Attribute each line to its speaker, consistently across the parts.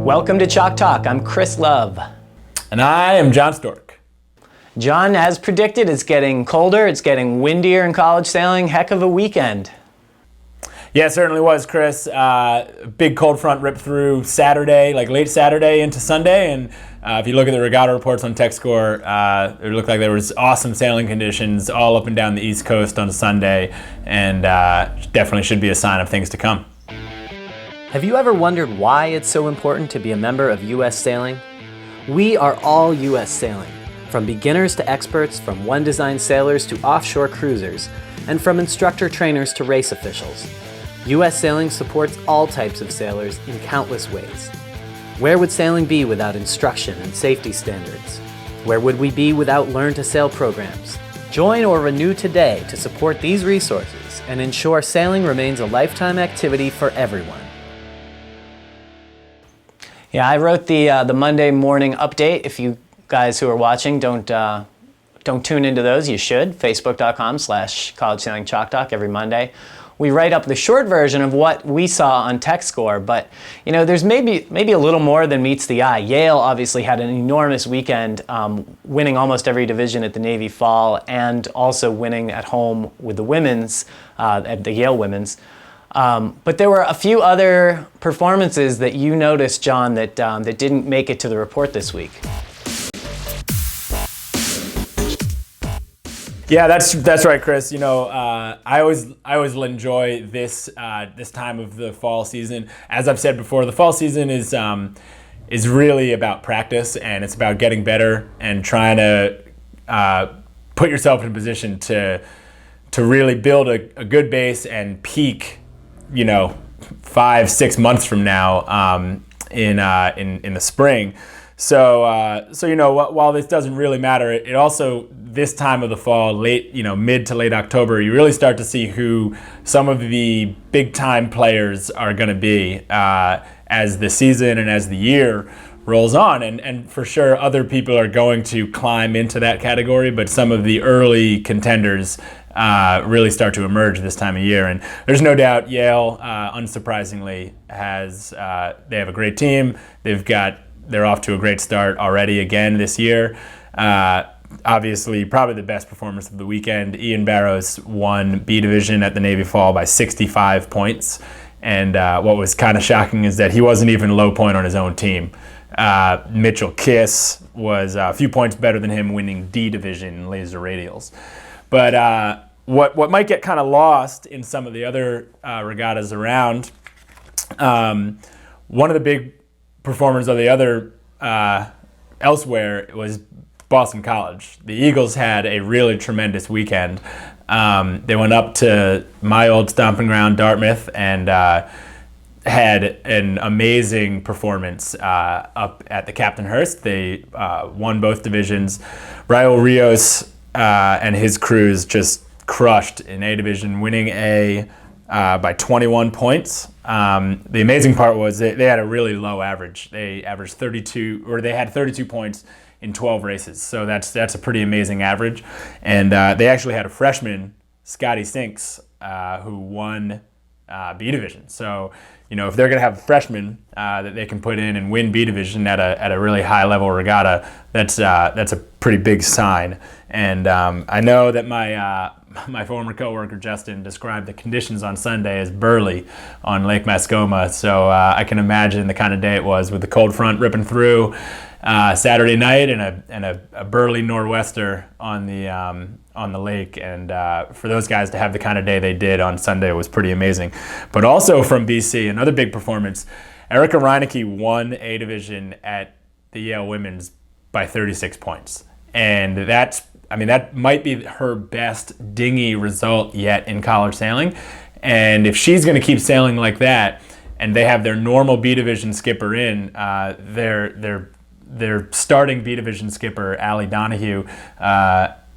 Speaker 1: Welcome to Chalk Talk. I'm Chris Love.
Speaker 2: And I am John Stork.
Speaker 1: John, as predicted, it's getting colder, it's getting windier in college sailing. Heck of a weekend.
Speaker 2: Yeah, it certainly was, Chris. Big cold front ripped through Saturday, like late Saturday into Sunday. And if you look at the regatta reports on TechScore, it looked like there was awesome sailing conditions all up and down the East Coast on Sunday. And definitely should be a sign of things to come.
Speaker 1: Have you ever wondered why it's so important to be a member of U.S. Sailing? We are all U.S. Sailing, from beginners to experts, from one-design sailors to offshore cruisers, and from instructor trainers to race officials. U.S. Sailing supports all types of sailors in countless ways. Where would sailing be without instruction and safety standards? Where would we be without Learn to Sail programs? Join or renew today to support these resources and ensure sailing remains a lifetime activity for everyone. Yeah, I wrote the Monday morning update. If you guys who are watching don't tune into those, you should. Facebook.com/College Sailing Chalk Talk every Monday. We write up the short version of what we saw on TechScore, but you know, there's maybe a little more than meets the eye. Yale obviously had an enormous weekend, winning almost every division at the Navy Fall, and also winning at home with the women's at the Yale Women's. But there were a few other performances that you noticed, John, that didn't make it to the report this week.
Speaker 2: Yeah, that's right, Chris. You know, I always enjoy this time of the fall season. As I've said before, the fall season is really about practice, and it's about getting better and trying to put yourself in a position to really build a good base and peak, you know, 5-6 months from now in the spring. So you know, while this doesn't really matter, it also, this time of the fall, mid to late October, you really start to see who some of the big time players are going to be as the season and as the year rolls on. And for sure, other people are going to climb into that category, but some of the early contenders really start to emerge this time of year. And there's no doubt Yale, unsurprisingly, they have a great team. They're off to a great start already again this year. Obviously, probably the best performance of the weekend. Ian Barrows won B Division at the Navy Fall by 65 points. And what was kind of shocking is that he wasn't even low point on his own team. Mitchell Kiss was a few points better than him, winning D Division laser radials. But what might get kind of lost in some of the other regattas around, one of the big performers of the other elsewhere was Boston College. The Eagles had a really tremendous weekend. They went up to my old stomping ground, Dartmouth, and had an amazing performance up at the Captain Hurst. They won both divisions. Raul Rios and his crews just crushed in A Division, winning A by 21 points. The amazing part was they had a really low average. They averaged 32, or they had 32 points in 12 races. So that's a pretty amazing average. And they actually had a freshman, Scotty Sinks, who won B Division. So, you know, if they're going to have a freshman that they can put in and win B Division at a really high level regatta, that's a pretty big sign. And I know that my former coworker Justin described the conditions on Sunday as burly on Lake Mascoma. So I can imagine the kind of day it was, with the cold front ripping through Saturday night and a burly nor'wester on the lake. And for those guys to have the kind of day they did on Sunday was pretty amazing. But also from BC, another big performance. Erica Reinecke won A Division at the Yale Women's by 36 points. And that might be her best dinghy result yet in college sailing. And if she's going to keep sailing like that, and they have their normal B Division skipper in, their starting B Division skipper, Allie Donahue,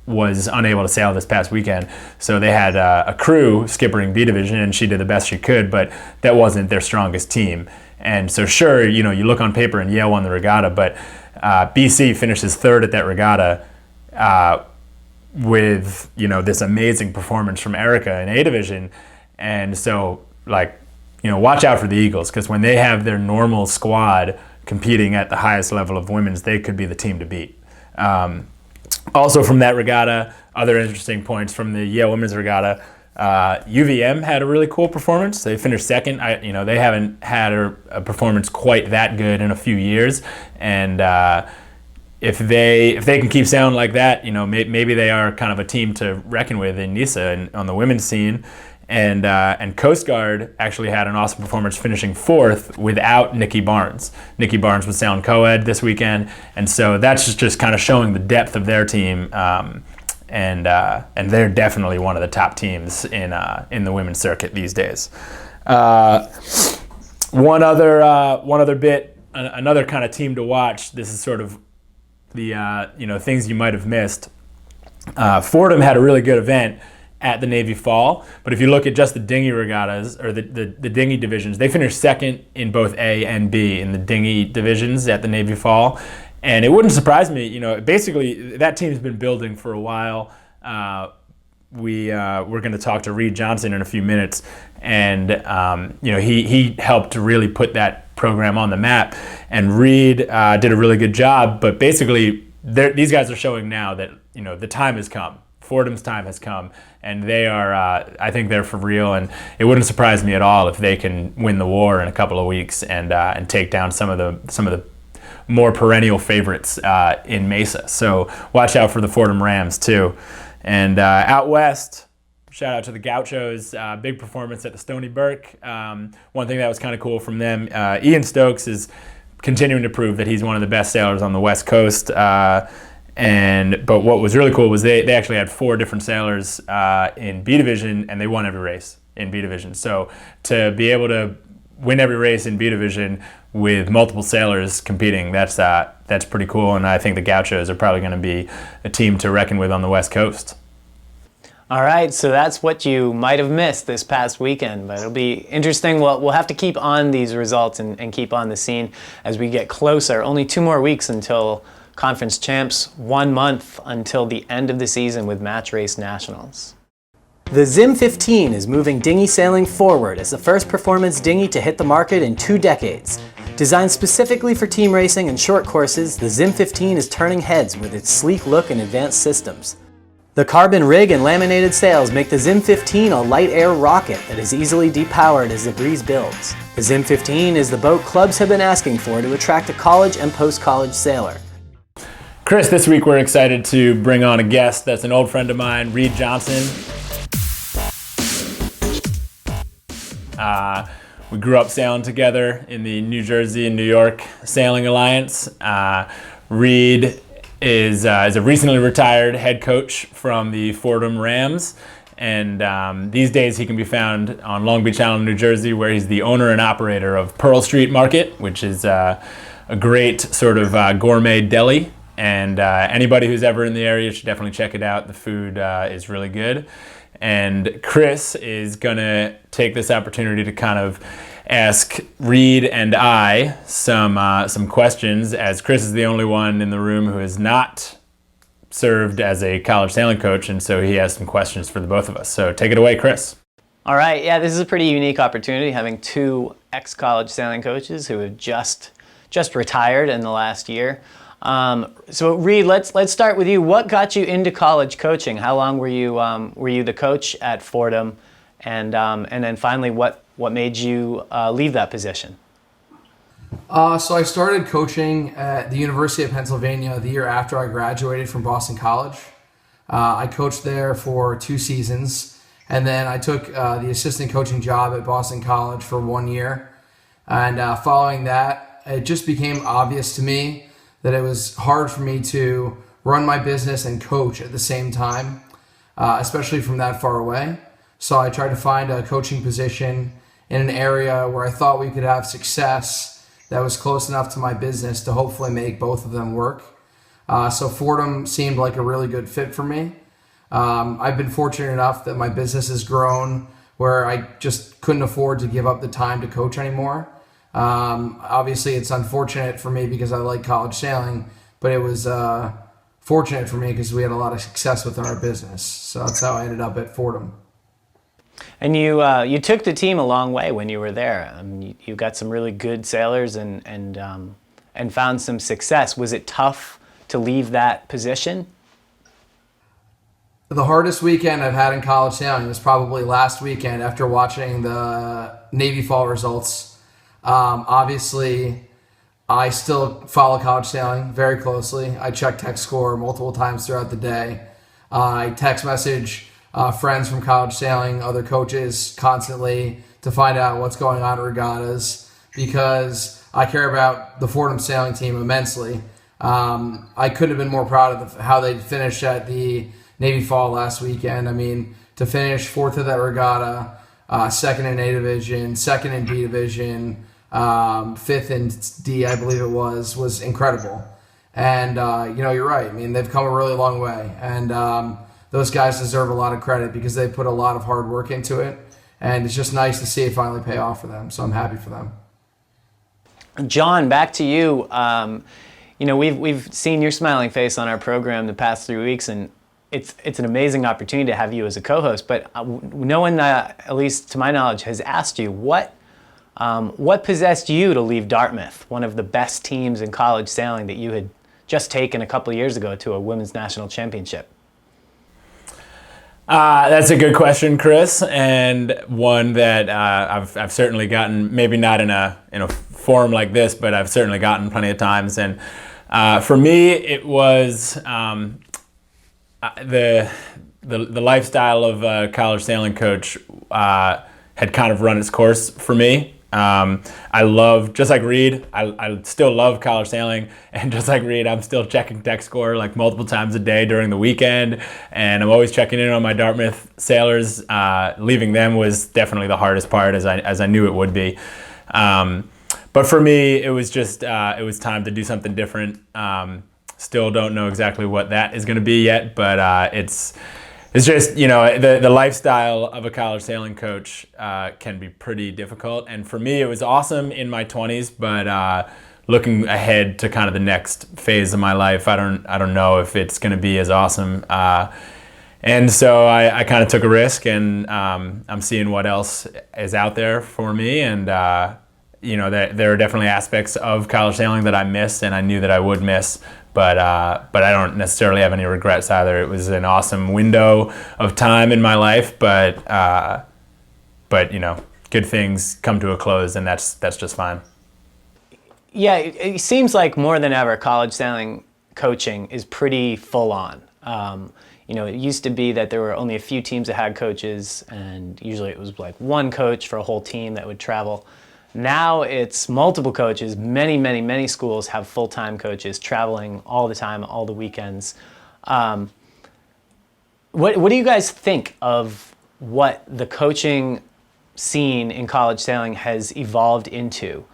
Speaker 2: was unable to sail this past weekend. So they had a crew skippering B Division, and she did the best she could, but that wasn't their strongest team. And so sure, you know, you look on paper and Yale won the regatta, but BC finishes third at that regatta with, you know, this amazing performance from Erica in A Division. And so, like, you know, watch out for the Eagles, because when they have their normal squad competing at the highest level of women's, they could be the team to beat. Also from that regatta, other interesting points from the Yale Women's Regatta, UVM had a really cool performance. They finished second. They haven't had a performance quite that good in a few years, and if they can keep sailing like that, maybe they are kind of a team to reckon with in NISA and on the women's scene. And Coast Guard actually had an awesome performance, finishing fourth without Nikki Barnes. Nikki Barnes was sailing co-ed this weekend, and so that's just kind of showing the depth of their team. And they're definitely one of the top teams in the women's circuit these days. One other bit, another kind of team to watch. This is sort of the things you might have missed. Fordham had a really good event at the Navy Fall, but if you look at just the dinghy regattas or the dinghy divisions, they finished second in both A and B in the dinghy divisions at the Navy Fall. And it wouldn't surprise me, basically that team's been building for a while. We're going to talk to Reed Johnson in a few minutes, and he helped to really put that program on the map. And Reed did a really good job. But basically, these guys are showing now that the time has come. Fordham's time has come, and they are. I think they're for real, and it wouldn't surprise me at all if they can win the war in a couple of weeks and take down some of the more perennial favorites in Mesa. So watch out for the Fordham Rams too. And out west, shout out to the Gauchos. Big performance at the Stony Burke. One thing that was kind of cool from them, Ian Stokes is continuing to prove that he's one of the best sailors on the West Coast. But what was really cool was they actually had 4 different sailors in B Division, and they won every race in B Division. So to be able to win every race in B Division with multiple sailors competing, that's pretty cool, and I think the Gauchos are probably going to be a team to reckon with on the West Coast.
Speaker 1: All right, so that's what you might have missed this past weekend, but it'll be interesting. We'll have to keep on these results and keep on the scene as we get closer. Only 2 more weeks until Conference Champs, 1 month until the end of the season with Match Race Nationals. The Zim 15 is moving dinghy sailing forward as the first performance dinghy to hit the market in 2 decades. Designed specifically for team racing and short courses, the Zim 15 is turning heads with its sleek look and advanced systems. The carbon rig and laminated sails make the Zim 15 a light air rocket that is easily depowered as the breeze builds. The Zim 15 is the boat clubs have been asking for to attract a college and post-college sailor.
Speaker 2: Chris, this week we're excited to bring on a guest that's an old friend of mine, Reed Johnson. We grew up sailing together in the New Jersey and New York Sailing Alliance. Reed is a recently retired head coach from the Fordham Rams, and these days he can be found on Long Beach Island, New Jersey, where he's the owner and operator of Pearl Street Market, which is a great sort of gourmet deli. And anybody who's ever in the area should definitely check it out. The food is really good. And Chris is going to take this opportunity to kind of ask Reed and I some questions, as Chris is the only one in the room who has not served as a college sailing coach, and so he has some questions for the both of us. So take it away, Chris.
Speaker 1: All right, yeah, this is a pretty unique opportunity, having 2 ex-college sailing coaches who have just retired in the last year. So Reed, let's start with you. What got you into college coaching? How long were you the coach at Fordham, and then finally, what made you leave that position?
Speaker 3: So I started coaching at the University of Pennsylvania the year after I graduated from Boston College. I coached there for 2 seasons, and then I took the assistant coaching job at Boston College for 1 year. And following that, it just became obvious to me that it was hard for me to run my business and coach at the same time, especially from that far away. So I tried to find a coaching position in an area where I thought we could have success that was close enough to my business to hopefully make both of them work. So Fordham seemed like a really good fit for me. I've been fortunate enough that my business has grown where I just couldn't afford to give up the time to coach anymore. Obviously, it's unfortunate for me because I like college sailing, but it was fortunate for me because we had a lot of success within our business. So that's how I ended up at Fordham.
Speaker 1: And you took the team a long way when you were there. You got some really good sailors and and found some success. Was it tough to leave that position?
Speaker 3: The hardest weekend I've had in college sailing was probably last weekend after watching the Navy fall results. Obviously, I still follow college sailing very closely. I check text score multiple times throughout the day. I text message friends from college sailing, other coaches constantly to find out what's going on in regattas because I care about the Fordham sailing team immensely. I couldn't have been more proud of how they finished at the Navy Fall last weekend. I mean, to finish fourth of that regatta, second in A division, second in B division, fifth in D, I believe it was incredible. And, you're right. I mean, they've come a really long way. And those guys deserve a lot of credit because they put a lot of hard work into it. And it's just nice to see it finally pay off for them. So I'm happy for them.
Speaker 1: John, back to you. We've seen your smiling face on our program the past 3 weeks, and it's an amazing opportunity to have you as a co-host. But no one, at least to my knowledge, has asked you what possessed you to leave Dartmouth, one of the best teams in college sailing that you had just taken a couple of years ago to a women's national championship.
Speaker 2: That's a good question, Chris, and one that I've certainly gotten, maybe not in a forum like this, but I've certainly gotten plenty of times. And for me, it was the lifestyle of a college sailing coach had kind of run its course for me. I love, just like Reed, I still love college sailing, and just like Reed, I'm still checking text score like multiple times a day during the weekend, and I'm always checking in on my Dartmouth sailors. Leaving them was definitely the hardest part, as I knew it would be. But for me, it was just it was time to do something different. Still don't know exactly what that is going to be yet, but it's just, the lifestyle of a college sailing coach can be pretty difficult. And for me, it was awesome in my 20s, but looking ahead to kind of the next phase of my life, I don't know if it's going to be as awesome. And so I kind of took a risk, and I'm seeing what else is out there for me. And, there are definitely aspects of college sailing that I missed and I knew that I would miss. But I don't necessarily have any regrets either. It was an awesome window of time in my life, but good things come to a close, and that's just fine.
Speaker 1: Yeah, it seems like more than ever, college sailing coaching is pretty full on. It used to be that there were only a few teams that had coaches, and usually it was like one coach for a whole team that would travel. Now it's multiple coaches. Many, many, many schools have full-time coaches traveling all the time, all the weekends. What do you guys think of what the coaching scene in college sailing has evolved into?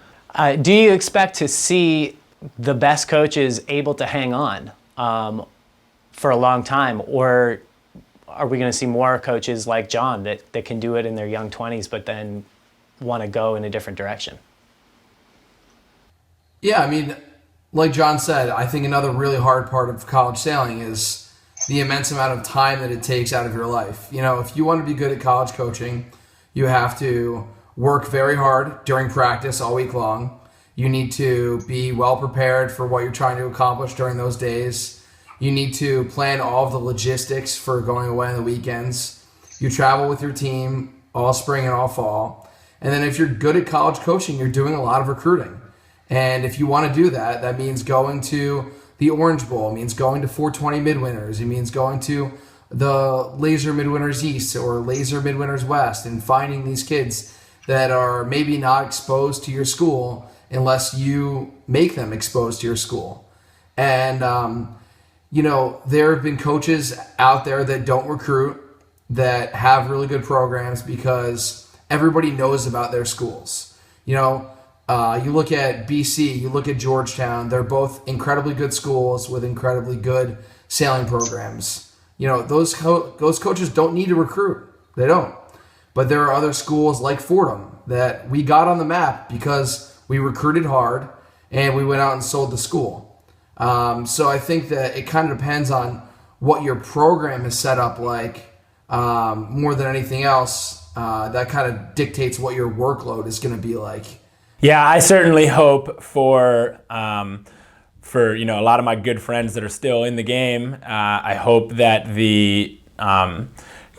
Speaker 1: Do you expect to see the best coaches able to hang on for a long time, or are we going to see more coaches like John that can do it in their young 20s but then want to go in a different direction?
Speaker 3: Yeah, I mean, like John said, I think another really hard part of college sailing is the immense amount of time that it takes out of your life. If you want to be good at college coaching, you have to work very hard during practice all week long. You need to be well prepared for what you're trying to accomplish during those days. You need to plan all of the logistics for going away on the weekends. You travel with your team all spring and all fall. And then if you're good at college coaching, you're doing a lot of recruiting. And if you want to do that, that means going to the Orange Bowl, it means going to 420 Midwinters, it means going to the Laser Midwinters East or Laser Midwinters West and finding these kids that are maybe not exposed to your school unless you make them exposed to your school. And, there have been coaches out there that don't recruit, that have really good programs because everybody knows about their schools. You look at BC, you look at Georgetown, they're both incredibly good schools with incredibly good sailing programs. Those coaches don't need to recruit. They don't. But there are other schools like Fordham that we got on the map because we recruited hard and we went out and sold the school. So I think that it kind of depends on what your program is set up like more than anything else. That kind of dictates what your workload is going to be like.
Speaker 2: Yeah, I certainly hope for a lot of my good friends that are still in the game. I hope that the kind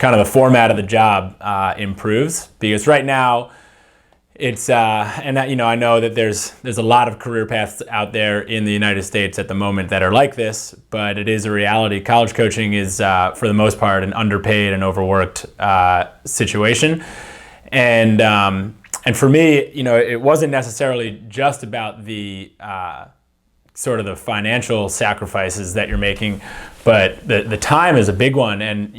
Speaker 2: of the format of the job improves, because right now it's I know that there's a lot of career paths out there in the United States at the moment that are like this, but it is a reality. College coaching is for the most part an underpaid and overworked situation, and for me, it wasn't necessarily just about the sort of the financial sacrifices that you're making, but the time is a big one. And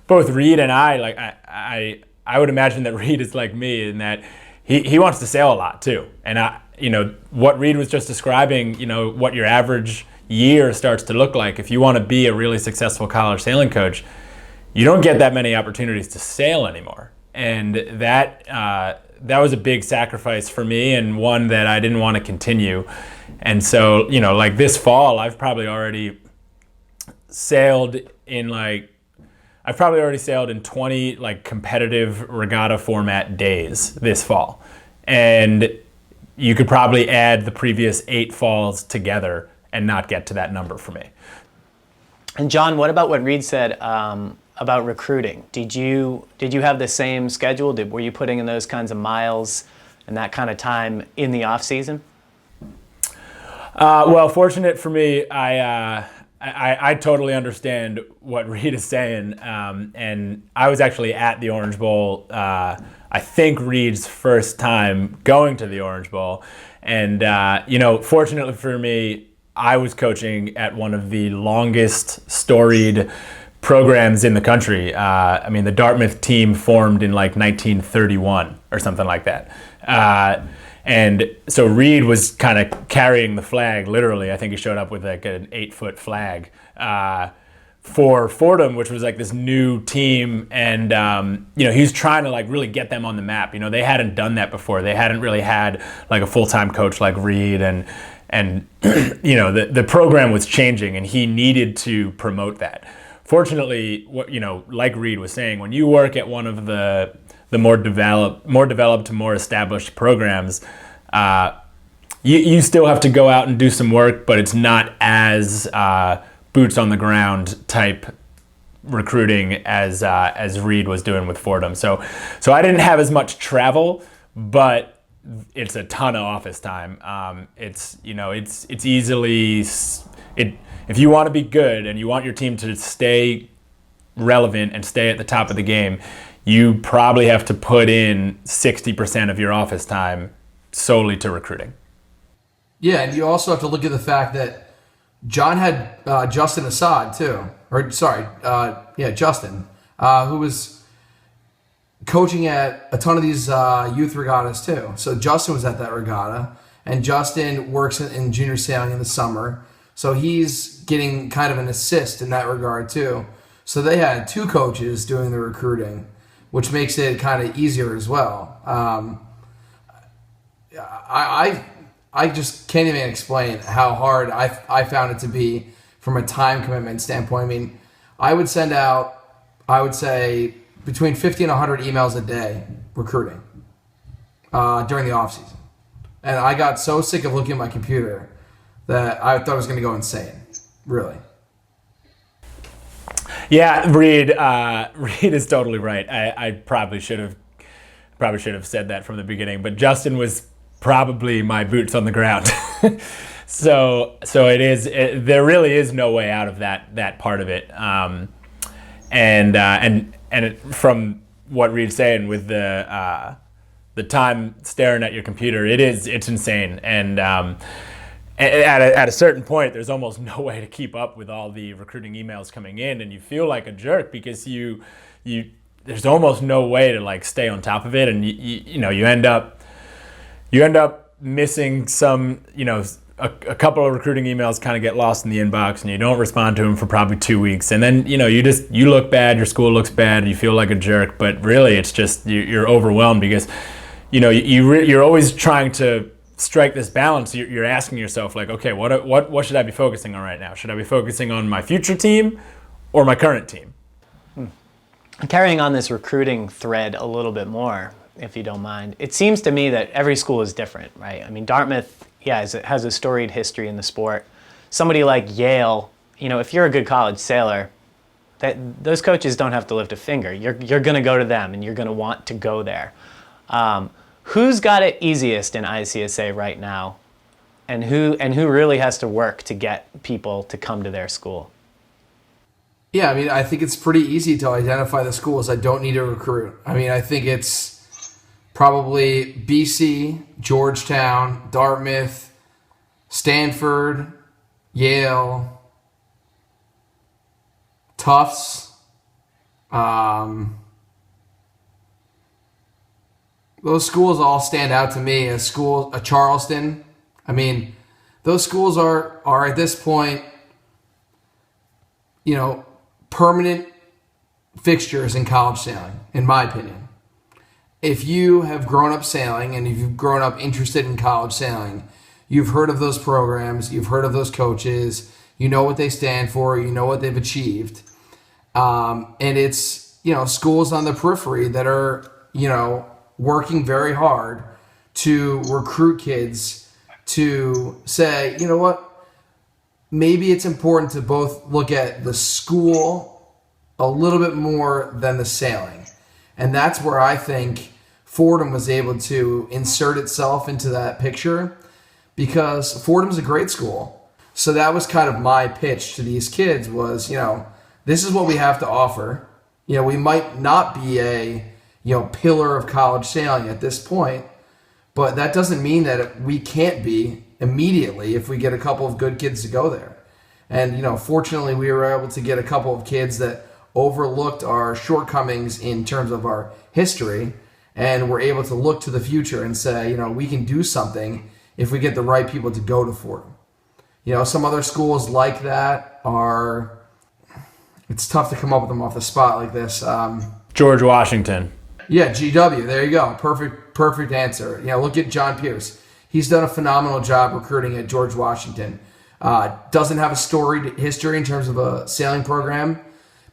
Speaker 2: both Reed and I would imagine that Reed is like me in that he wants to sail a lot too. And what Reed was just describing, what your average year starts to look like. If you want to be a really successful college sailing coach, you don't get that many opportunities to sail anymore. And that was a big sacrifice for me, and one that I didn't want to continue. And so, like this fall, I've probably already sailed in 20 like competitive regatta format days this fall. And you could probably add the previous 8 falls together and not get to that number for me.
Speaker 1: And John, what about what Reed said about recruiting? Did you have the same schedule? Were you putting in those kinds of miles and that kind of time in the off season?
Speaker 2: Well, fortunate for me, I totally understand what Reed is saying, and I was actually at the Orange Bowl. I think Reed's first time going to the Orange Bowl, and fortunately for me, I was coaching at one of the longest storied programs in the country. The Dartmouth team formed in like 1931 or something like that. And so Reed was kind of carrying the flag, literally. I think he showed up with like an 8-foot flag for Fordham, which was like this new team. And, he was trying to like really get them on the map. They hadn't done that before. They hadn't really had like a full-time coach like Reed. And the program was changing, and he needed to promote that. Fortunately, like Reed was saying, when you work at one of the more developed, more established programs, you still have to go out and do some work, but it's not as boots on the ground type recruiting as Reed was doing with Fordham. So I didn't have as much travel, but it's a ton of office time. It's easily if you want to be good and you want your team to stay relevant and stay at the top of the game, you probably have to put in 60% of your office time solely to recruiting.
Speaker 3: Yeah, and you also have to look at the fact that John had Justin Assad too, Justin, who was coaching at a ton of these youth regattas too. So Justin was at that regatta, and Justin works in junior sailing in the summer. So he's getting kind of an assist in that regard too. So they had 2 coaches doing the recruiting, which makes it kind of easier as well. I just can't even explain how hard I found it to be from a time commitment standpoint. I would send out, I would say, between 50 and 100 emails a day recruiting during the off season. And I got so sick of looking at my computer that I thought I was going to go insane, really.
Speaker 2: Yeah, Reed is totally right. I probably should have said that from the beginning, but Justin was probably my boots on the ground. So there really is no way out of that part of it. From what Reed's saying with the time staring at your computer, it's insane. And at a certain point, there's almost no way to keep up with all the recruiting emails coming in, and you feel like a jerk because there's almost no way to like stay on top of it, and you end up missing some, a couple of recruiting emails kind of get lost in the inbox, and you don't respond to them for probably 2 weeks, and then you look bad, your school looks bad, and you feel like a jerk. But really, it's just you're overwhelmed because you're always trying to strike this balance. You're asking yourself like, okay, what should I be focusing on right now? Should I be focusing on my future team or my current team?
Speaker 1: Carrying on this recruiting thread a little bit more, if you don't mind. It seems to me that every school is different, right? I mean, Dartmouth, yeah, has a storied history in the sport. Somebody like Yale, if you're a good college sailor, those coaches don't have to lift a finger. You're going to go to them, and you're going to want to go there. Who's got it easiest in ICSA right now, and who really has to work to get people to come to their school?
Speaker 3: Yeah, I mean, I think it's pretty easy to identify the schools that don't need to recruit. I mean, I think it's probably BC, Georgetown, Dartmouth, Stanford, Yale, Tufts. Those schools all stand out to me as schools. Charleston. I mean, those schools are at this point, permanent fixtures in college sailing, in my opinion. If you have grown up sailing and if you've grown up interested in college sailing, you've heard of those programs, you've heard of those coaches, you know what they stand for, you know what they've achieved. And it's, schools on the periphery that are, working very hard to recruit kids to say, you know what, maybe it's important to both look at the school a little bit more than the sailing. And that's where I think Fordham was able to insert itself into that picture, because Fordham's a great school. So that was kind of my pitch to these kids was, this is what we have to offer. We might not be a, pillar of college sailing at this point, but that doesn't mean that we can't be immediately if we get a couple of good kids to go there. And, fortunately, we were able to get a couple of kids that overlooked our shortcomings in terms of our history, and we're able to look to the future and say, we can do something if we get the right people to go to Fordham. Some other schools like that are, it's tough to come up with them off the spot like this.
Speaker 2: George Washington.
Speaker 3: Yeah, GW, there you go. Perfect answer. Look at John Pierce. He's done a phenomenal job recruiting at George Washington. Doesn't have a storied history in terms of a sailing program,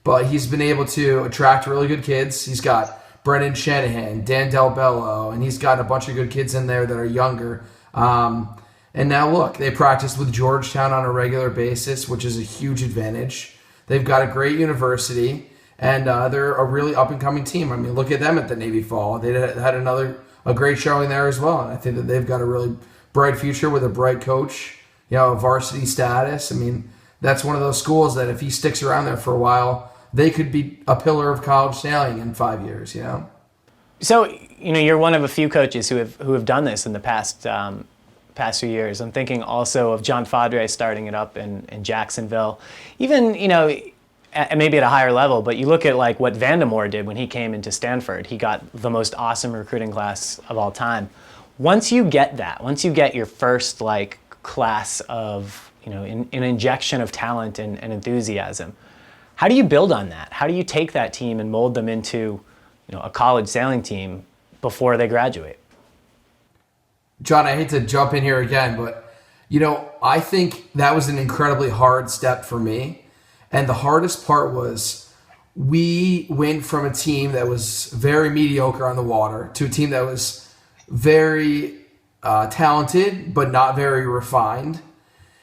Speaker 3: but he's been able to attract really good kids. He's got Brendan Shanahan, Dan Del Bello, and he's got a bunch of good kids in there that are younger. And now look, they practice with Georgetown on a regular basis, which is a huge advantage. They've got a great university, and they're a really up-and-coming team. I mean, look at them at the Navy Fall. They had a great showing there as well, and I think that they've got a really bright future with a bright coach, varsity status. I mean, that's one of those schools that if he sticks around there for a while, they could be a pillar of college sailing in 5 years,
Speaker 1: So, you're one of a few coaches who have done this in the past few years. I'm thinking also of John Fadre starting it up in Jacksonville. Even, maybe at a higher level, but you look at like what Vandemore did when he came into Stanford. He got the most awesome recruiting class of all time. Once you get your first like class of, an injection of talent and enthusiasm, how do you build on that? How do you take that team and mold them into, a college sailing team before they graduate?
Speaker 3: John, I hate to jump in here again, but, I think that was an incredibly hard step for me. And the hardest part was we went from a team that was very mediocre on the water to a team that was very talented, but not very refined.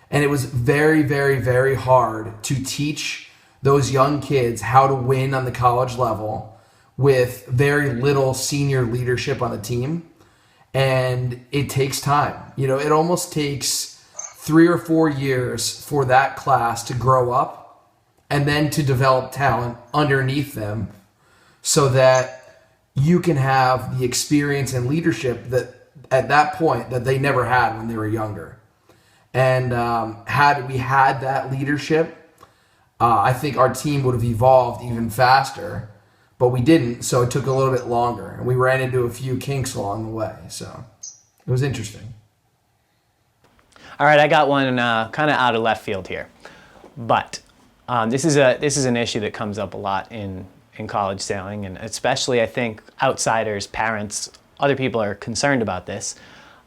Speaker 3: And it was very, very, very hard to teach those young kids how to win on the college level with very little senior leadership on the team. And it takes time. It almost takes 3 or 4 years for that class to grow up and then to develop talent underneath them so that you can have the experience and leadership that at that point that they never had when they were younger. And had we had that leadership, I think our team would have evolved even faster, but we didn't, so it took a little bit longer. And we ran into a few kinks along the way, so it was interesting.
Speaker 1: All right, I got one kind of out of left field here, but this is an issue that comes up a lot in college sailing, and especially I think outsiders, parents, other people are concerned about this.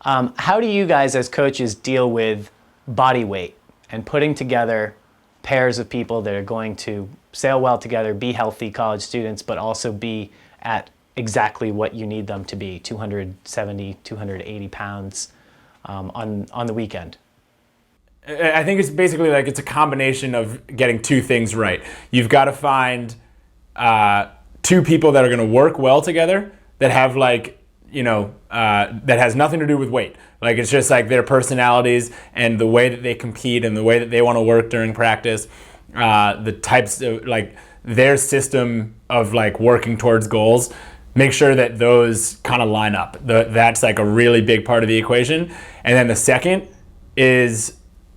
Speaker 1: How do you guys as coaches deal with body weight and putting together pairs of people that are going to sail well together, be healthy college students, but also be at exactly what you need them to be, 270, 280 pounds on the weekend?
Speaker 2: I think it's basically like it's a combination of getting two things right. You've got to find two people that are going to work well together that have that has nothing to do with weight. Like it's just like their personalities and the way that they compete and the way that they want to work during practice, the types of like their system of like working towards goals. Make sure that those kind of line up. That's like a really big part of the equation. And then the second is,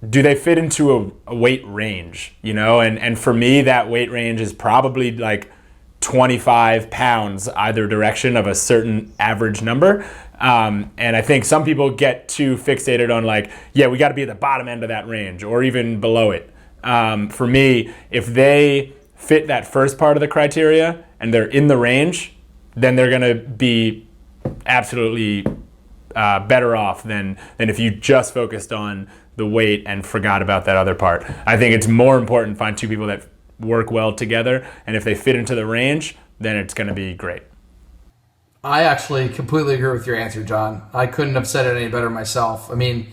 Speaker 2: do they fit into a weight range? And for me, that weight range is probably like 25 pounds either direction of a certain average number. And I think some people get too fixated on like, yeah, we got to be at the bottom end of that range or even below it. For me, if they fit that first part of the criteria and they're in the range, then they're going to be absolutely better off than if you just focused on the weight and forgot about that other part. I think it's more important to find two people that work well together, and if they fit into the range, then it's going to be great.
Speaker 3: I actually completely agree with your answer, John. I couldn't have said it any better myself. I mean,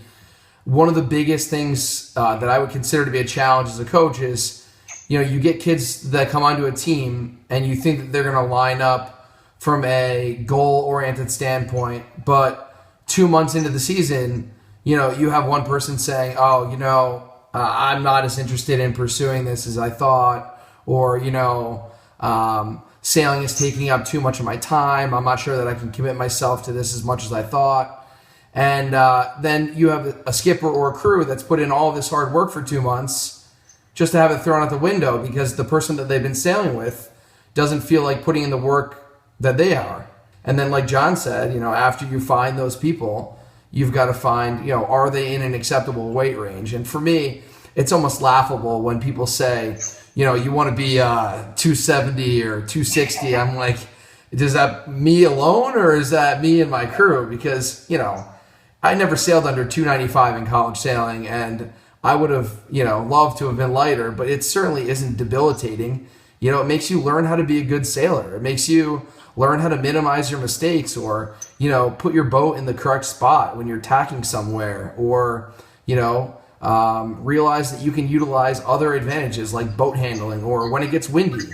Speaker 3: one of the biggest things that I would consider to be a challenge as a coach is, you get kids that come onto a team and you think that they're going to line up from a goal-oriented standpoint, but 2 months into the season, you have one person saying, I'm not as interested in pursuing this as I thought, or, sailing is taking up too much of my time. I'm not sure that I can commit myself to this as much as I thought. And then you have a skipper or a crew that's put in all this hard work for 2 months just to have it thrown out the window because the person that they've been sailing with doesn't feel like putting in the work that they are. And then like John said, after you find those people, you've got to find, are they in an acceptable weight range? And for me, it's almost laughable when people say, you want to be 270 or 260. I'm like, is that me alone or is that me and my crew? Because, I never sailed under 295 in college sailing, and I would have, loved to have been lighter, but it certainly isn't debilitating. It makes you learn how to be a good sailor. It makes you learn how to minimize your mistakes, or, put your boat in the correct spot when you're tacking somewhere, or, realize that you can utilize other advantages like boat handling or when it gets windy.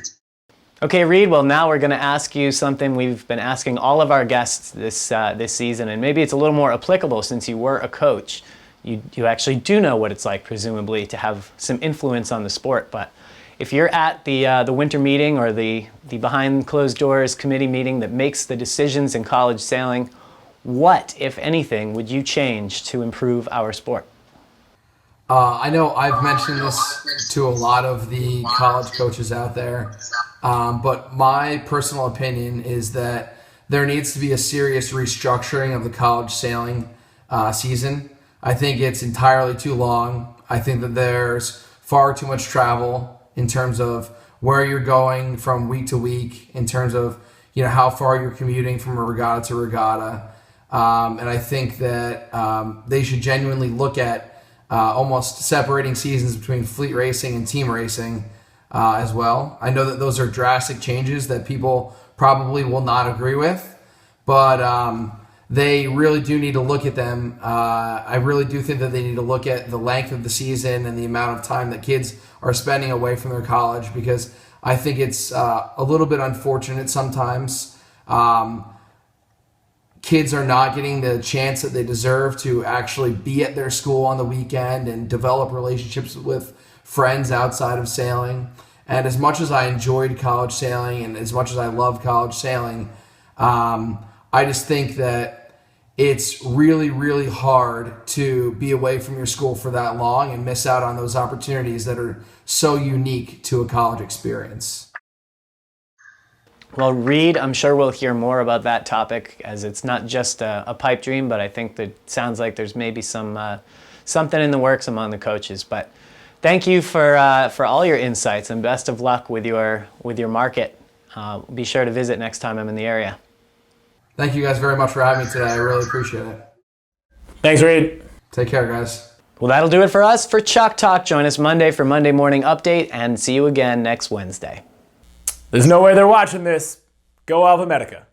Speaker 1: Okay, Reed, well, now we're going to ask you something we've been asking all of our guests this season, and maybe it's a little more applicable since you were a coach. You actually do know what it's like, presumably, to have some influence on the sport, but if you're at the winter meeting or the behind closed doors committee meeting that makes the decisions in college sailing, what, if anything, would you change to improve our sport?
Speaker 3: I know I've mentioned this to a lot of the college coaches out there, but my personal opinion is that there needs to be a serious restructuring of the college sailing season. I think it's entirely too long. I think that there's far too much travel in terms of where you're going from week to week, in terms of how far you're commuting from a regatta to regatta. And I think that they should genuinely look at almost separating seasons between fleet racing and team racing as well. I know that those are drastic changes that people probably will not agree with, but they really do need to look at them. I really do think that they need to look at the length of the season and the amount of time that kids are spending away from their college, because I think it's a little bit unfortunate sometimes. Kids are not getting the chance that they deserve to actually be at their school on the weekend and develop relationships with friends outside of sailing. And as much as I enjoyed college sailing and as much as I love college sailing, I just think that it's really, really hard to be away from your school for that long and miss out on those opportunities that are so unique to a college experience.
Speaker 1: Well, Reed, I'm sure we'll hear more about that topic, as it's not just a pipe dream, but I think that sounds like there's maybe some something in the works among the coaches. But thank you for all your insights, and best of luck with your market. Be sure to visit next time I'm in the area.
Speaker 3: Thank you guys very much for having me today. I really appreciate it.
Speaker 2: Thanks, Reed.
Speaker 3: Take care, guys.
Speaker 1: Well, that'll do it for us for Chalk Talk. Join us Monday for Monday Morning Update, and see you again next Wednesday.
Speaker 2: There's no way they're watching this. Go Alpha Medica.